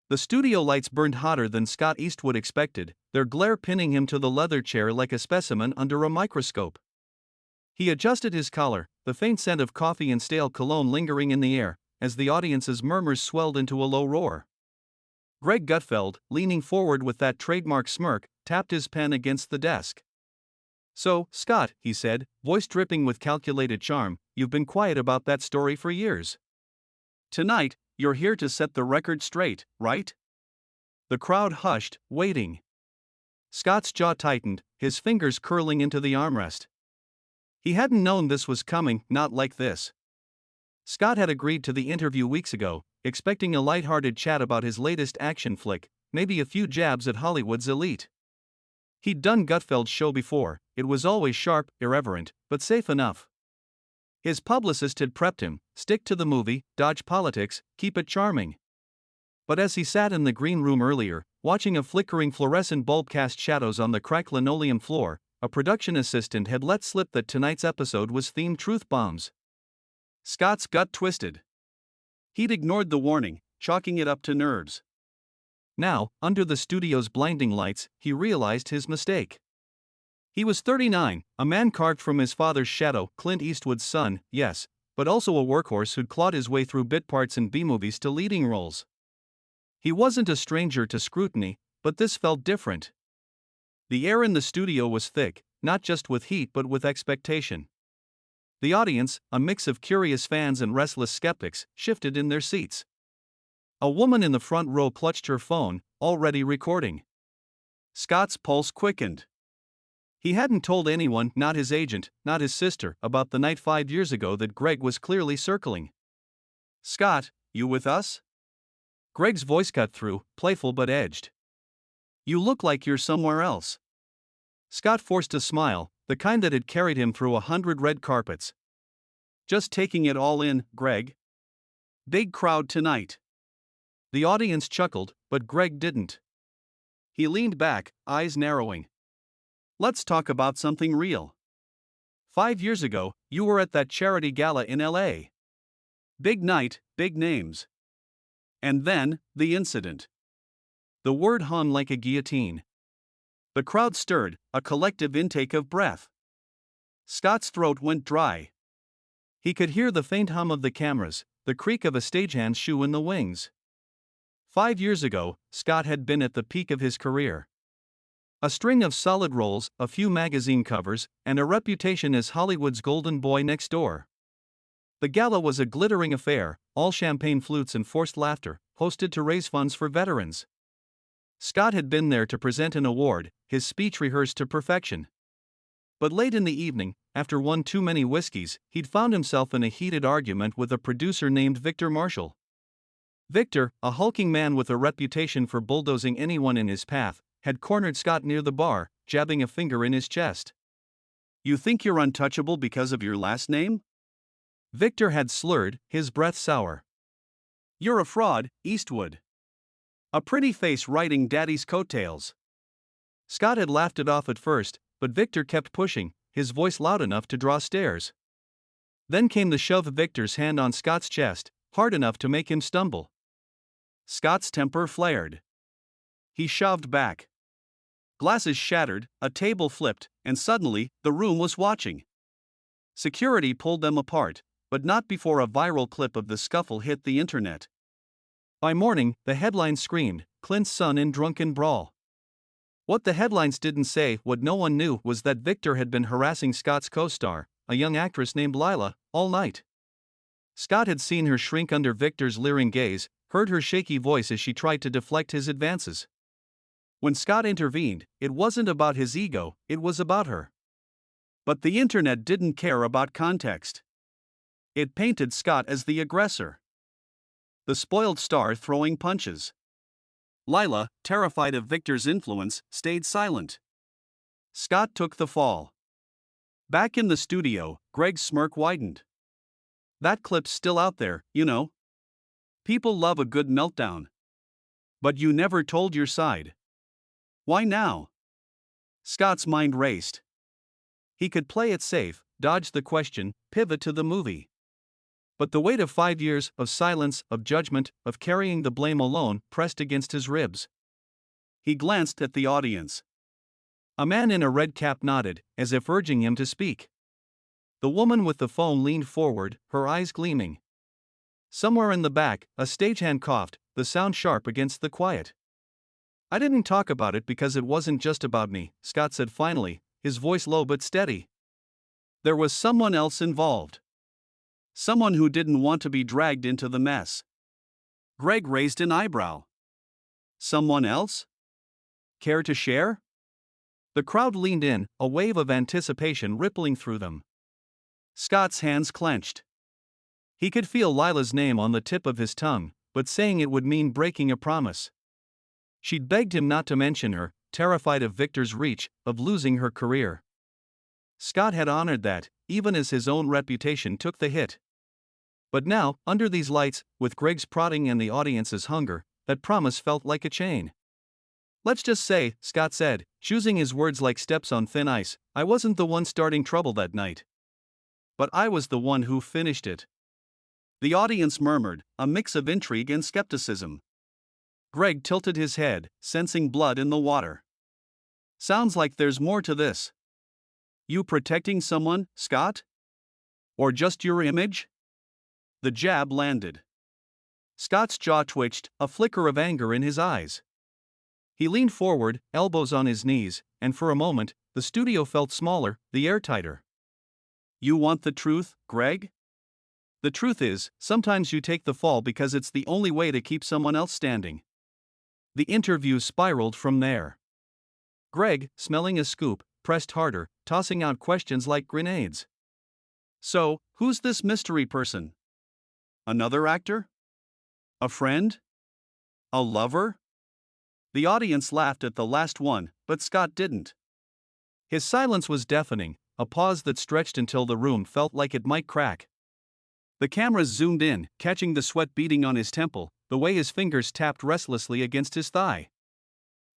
The studio lights burned hotter than Scott Eastwood expected, their glare pinning him to the leather chair like a specimen under a microscope. He adjusted his collar, the faint scent of coffee and stale cologne lingering in the air, as the audience's murmurs swelled into a low roar. Greg Gutfeld, leaning forward with that trademark smirk, tapped his pen against the desk. "So, Scott," he said, voice dripping with calculated charm, "you've been quiet about that story for years. Tonight, you're here to set the record straight, right?" The crowd hushed, waiting. Scott's jaw tightened, his fingers curling into the armrest. He hadn't known this was coming, not like this. Scott had agreed to the interview weeks ago, expecting a light-hearted chat about his latest action flick, maybe a few jabs at Hollywood's elite. He'd done Gutfeld's show before, it was always sharp, irreverent, but safe enough. His publicist had prepped him, stick to the movie, dodge politics, keep it charming. But as he sat in the green room earlier, watching a flickering fluorescent bulb cast shadows on the cracked linoleum floor, a production assistant had let slip that tonight's episode was themed truth bombs. Scott's gut twisted. He'd ignored the warning, chalking it up to nerves. Now, under the studio's blinding lights, he realized his mistake. He was 39, a man carved from his father's shadow, Clint Eastwood's son, yes, but also a workhorse who'd clawed his way through bit parts in B-movies to leading roles. He wasn't a stranger to scrutiny, but this felt different. The air in the studio was thick, not just with heat but with expectation. The audience, a mix of curious fans and restless skeptics, shifted in their seats. A woman in the front row clutched her phone, already recording. Scott's pulse quickened. He hadn't told anyone, not his agent, not his sister, about the night 5 years ago that Greg was clearly circling. "Scott, you with us?" Greg's voice cut through, playful but edged. "You look like you're somewhere else." Scott forced a smile, the kind that had carried him through 100 red carpets. "Just taking it all in, Greg. Big crowd tonight." The audience chuckled, but Greg didn't. He leaned back, eyes narrowing. "Let's talk about something real. 5 years ago, you were at that charity gala in LA. Big night, big names. And then, the incident." The word hung like a guillotine. The crowd stirred, a collective intake of breath. Scott's throat went dry. He could hear the faint hum of the cameras, the creak of a stagehand's shoe in the wings. 5 years ago, Scott had been at the peak of his career. A string of solid roles, a few magazine covers, and a reputation as Hollywood's golden boy next door. The gala was a glittering affair, all champagne flutes and forced laughter, hosted to raise funds for veterans. Scott had been there to present an award, his speech rehearsed to perfection. But late in the evening, after one too many whiskeys, he'd found himself in a heated argument with a producer named Victor Marshall. Victor, a hulking man with a reputation for bulldozing anyone in his path, had cornered Scott near the bar, jabbing a finger in his chest. "You think you're untouchable because of your last name?" Victor had slurred, his breath sour. "You're a fraud, Eastwood. A pretty face riding daddy's coattails." Scott had laughed it off at first, but Victor kept pushing, his voice loud enough to draw stares. Then came the shove of Victor's hand on Scott's chest, hard enough to make him stumble. Scott's temper flared. He shoved back. Glasses shattered, a table flipped, and suddenly, the room was watching. Security pulled them apart, but not before a viral clip of the scuffle hit the internet. By morning, the headlines screamed, "Clint's son in drunken brawl." What the headlines didn't say, what no one knew, was that Victor had been harassing Scott's co-star, a young actress named Lila, all night. Scott had seen her shrink under Victor's leering gaze, heard her shaky voice as she tried to deflect his advances. When Scott intervened, it wasn't about his ego, it was about her. But the internet didn't care about context. It painted Scott as the aggressor, the spoiled star throwing punches. Lila, terrified of Victor's influence, stayed silent. Scott took the fall. Back in the studio, Greg's smirk widened. "That clip's still out there, you know. People love a good meltdown. But you never told your side. Why now?" Scott's mind raced. He could play it safe, dodge the question, pivot to the movie. But the weight of 5 years, of silence, of judgment, of carrying the blame alone, pressed against his ribs. He glanced at the audience. A man in a red cap nodded, as if urging him to speak. The woman with the phone leaned forward, her eyes gleaming. Somewhere in the back, a stagehand coughed, the sound sharp against the quiet. "I didn't talk about it because it wasn't just about me," Scott said finally, his voice low but steady. "There was someone else involved. Someone who didn't want to be dragged into the mess." Greg raised an eyebrow. "Someone else? Care to share?" The crowd leaned in, a wave of anticipation rippling through them. Scott's hands clenched. He could feel Lila's name on the tip of his tongue, but saying it would mean breaking a promise. She'd begged him not to mention her, terrified of Victor's reach, of losing her career. Scott had honored that, even as his own reputation took the hit. But now, under these lights, with Greg's prodding and the audience's hunger, that promise felt like a chain. "Let's just say," Scott said, choosing his words like steps on thin ice, "I wasn't the one starting trouble that night. But I was the one who finished it." The audience murmured, a mix of intrigue and skepticism. Greg tilted his head, sensing blood in the water. "Sounds like there's more to this. You protecting someone, Scott? Or just your image?" The jab landed. Scott's jaw twitched, a flicker of anger in his eyes. He leaned forward, elbows on his knees, and for a moment, the studio felt smaller, the air tighter. "You want the truth, Greg? The truth is, sometimes you take the fall because it's the only way to keep someone else standing." The interview spiraled from there. Greg, smelling a scoop, pressed harder, tossing out questions like grenades. "So, who's this mystery person? Another actor? A friend? A lover?" The audience laughed at the last one, but Scott didn't. His silence was deafening, a pause that stretched until the room felt like it might crack. The cameras zoomed in, catching the sweat beading on his temple, the way his fingers tapped restlessly against his thigh.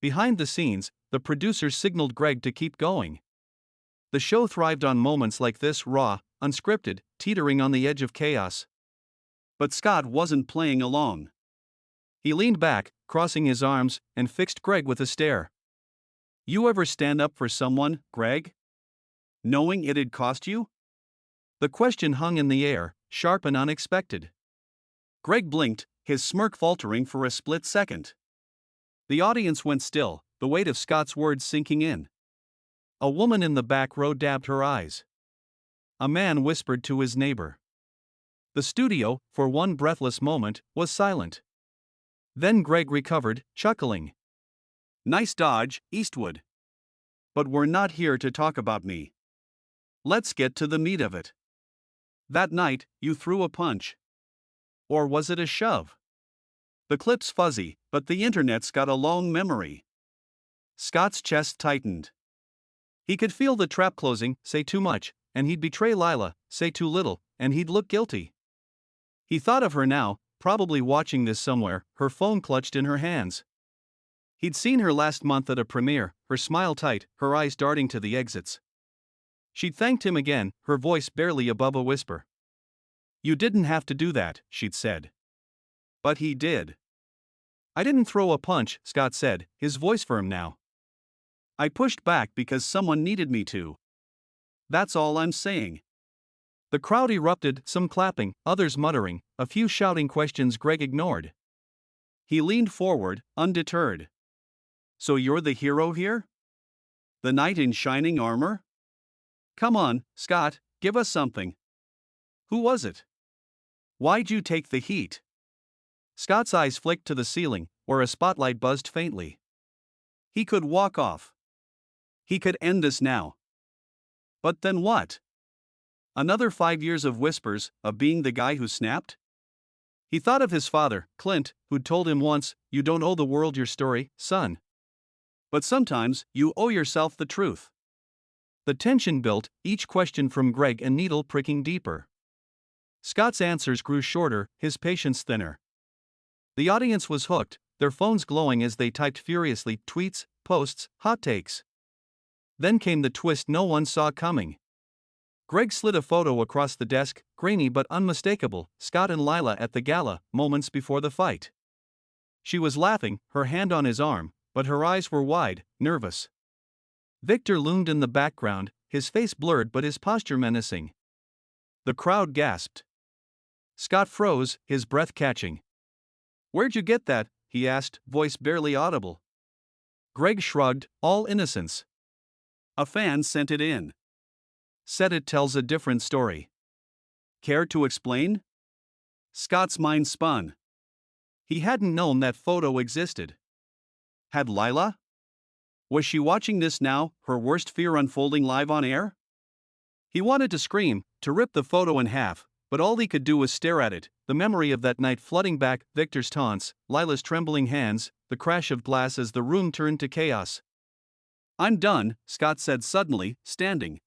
Behind the scenes, the producers signaled Greg to keep going. The show thrived on moments like this, raw, unscripted, teetering on the edge of chaos. But Scott wasn't playing along. He leaned back, crossing his arms, and fixed Greg with a stare. "You ever stand up for someone, Greg? Knowing it'd cost you?" The question hung in the air, sharp and unexpected. Greg blinked, his smirk faltering for a split second. The audience went still, the weight of Scott's words sinking in. A woman in the back row dabbed her eyes. A man whispered to his neighbor. The studio, for one breathless moment, was silent. Then Greg recovered, chuckling. "Nice dodge, Eastwood. But we're not here to talk about me. Let's get to the meat of it. That night, you threw a punch. Or was it a shove? The clip's fuzzy, but the internet's got a long memory." Scott's chest tightened. He could feel the trap closing. Say too much, and he'd betray Lila; say too little, and he'd look guilty. He thought of her now, probably watching this somewhere, her phone clutched in her hands. He'd seen her last month at a premiere, her smile tight, her eyes darting to the exits. She'd thanked him again, her voice barely above a whisper. "You didn't have to do that," she'd said. But he did. "I didn't throw a punch," Scott said, his voice firm now. "I pushed back because someone needed me to. That's all I'm saying." The crowd erupted, some clapping, others muttering, a few shouting questions Greg ignored. He leaned forward, undeterred. "So you're the hero here? The knight in shining armor? Come on, Scott, give us something. Who was it? Why'd you take the heat?" Scott's eyes flicked to the ceiling, where a spotlight buzzed faintly. He could walk off. He could end this now. But then what? Another 5 years of whispers, of being the guy who snapped? He thought of his father, Clint, who'd told him once, "You don't owe the world your story, son. But sometimes, you owe yourself the truth." The tension built, each question from Greg a needle pricking deeper. Scott's answers grew shorter, his patience thinner. The audience was hooked, their phones glowing as they typed furiously, tweets, posts, hot takes. Then came the twist no one saw coming. Greg slid a photo across the desk, grainy but unmistakable, Scott and Lila at the gala, moments before the fight. She was laughing, her hand on his arm, but her eyes were wide, nervous. Victor loomed in the background, his face blurred but his posture menacing. The crowd gasped. Scott froze, his breath catching. "Where'd you get that?" he asked, voice barely audible. Greg shrugged, all innocence. "A fan sent it in. Said it tells a different story." "Care to explain?" Scott's mind spun. He hadn't known that photo existed. Had Lila? Was she watching this now, her worst fear unfolding live on air? He wanted to scream, to rip the photo in half, but all he could do was stare at it, the memory of that night flooding back, Victor's taunts, Lila's trembling hands, the crash of glass as the room turned to chaos. "I'm done," Scott said suddenly, standing.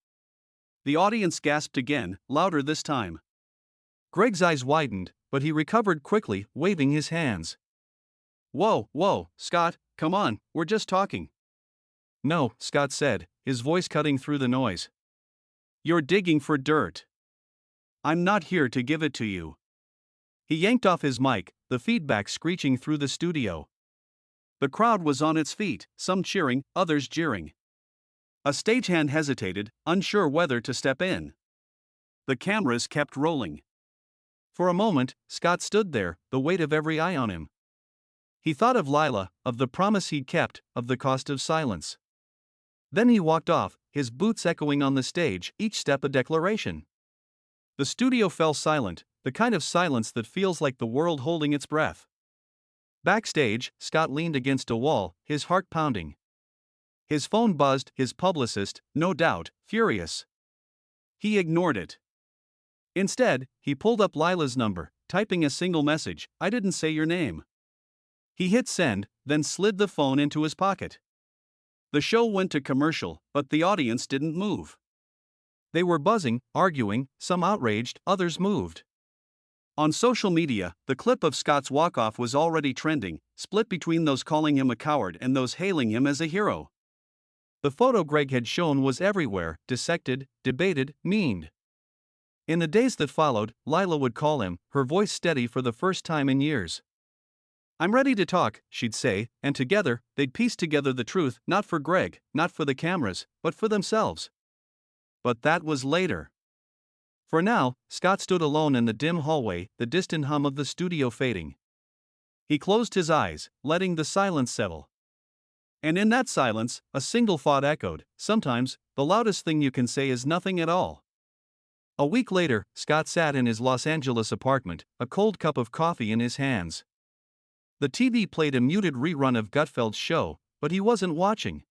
The audience gasped again, louder this time. Greg's eyes widened, but he recovered quickly, waving his hands. Whoa, Scott, come on, we're just talking." "No," Scott said, his voice cutting through the noise. "You're digging for dirt. I'm not here to give it to you." He yanked off his mic, the feedback screeching through the studio. The crowd was on its feet, some cheering, others jeering. A stagehand hesitated, unsure whether to step in. The cameras kept rolling. For a moment, Scott stood there, the weight of every eye on him. He thought of Lila, of the promise he'd kept, of the cost of silence. Then he walked off, his boots echoing on the stage, each step a declaration. The studio fell silent, the kind of silence that feels like the world holding its breath. Backstage, Scott leaned against a wall, his heart pounding. His phone buzzed, his publicist, no doubt, furious. He ignored it. Instead, he pulled up Lila's number, typing a single message, "I didn't say your name." He hit send, then slid the phone into his pocket. The show went to commercial, but the audience didn't move. They were buzzing, arguing, some outraged, others moved. On social media, the clip of Scott's walk-off was already trending, split between those calling him a coward and those hailing him as a hero. The photo Greg had shown was everywhere, dissected, debated, memed. In the days that followed, Lila would call him, her voice steady for the first time in years. "I'm ready to talk," she'd say, and together, they'd piece together the truth, not for Greg, not for the cameras, but for themselves. But that was later. For now, Scott stood alone in the dim hallway, the distant hum of the studio fading. He closed his eyes, letting the silence settle. And in that silence, a single thought echoed, sometimes, the loudest thing you can say is nothing at all. A week later, Scott sat in his Los Angeles apartment, a cold cup of coffee in his hands. The TV played a muted rerun of Gutfeld's show, but he wasn't watching.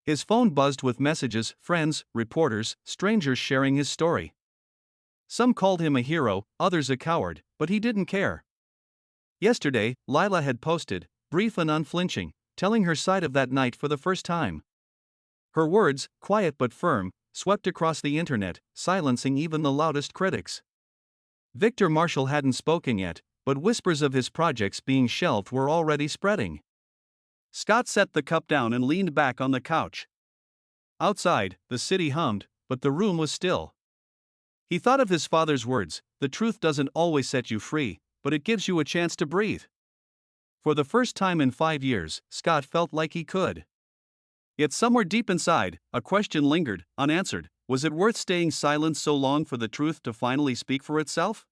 His phone buzzed with messages, friends, reporters, strangers sharing his story. Some called him a hero, others a coward, but he didn't care. Yesterday, Lila had posted, brief and unflinching, telling her side of that night for the first time. Her words, quiet but firm, swept across the internet, silencing even the loudest critics. Victor Marshall hadn't spoken yet, but whispers of his projects being shelved were already spreading. Scott set the cup down and leaned back on the couch. Outside, the city hummed, but the room was still. He thought of his father's words, "The truth doesn't always set you free, but it gives you a chance to breathe." For the first time in 5 years, Scott felt like he could. Yet somewhere deep inside, a question lingered, unanswered. Was it worth staying silent so long for the truth to finally speak for itself?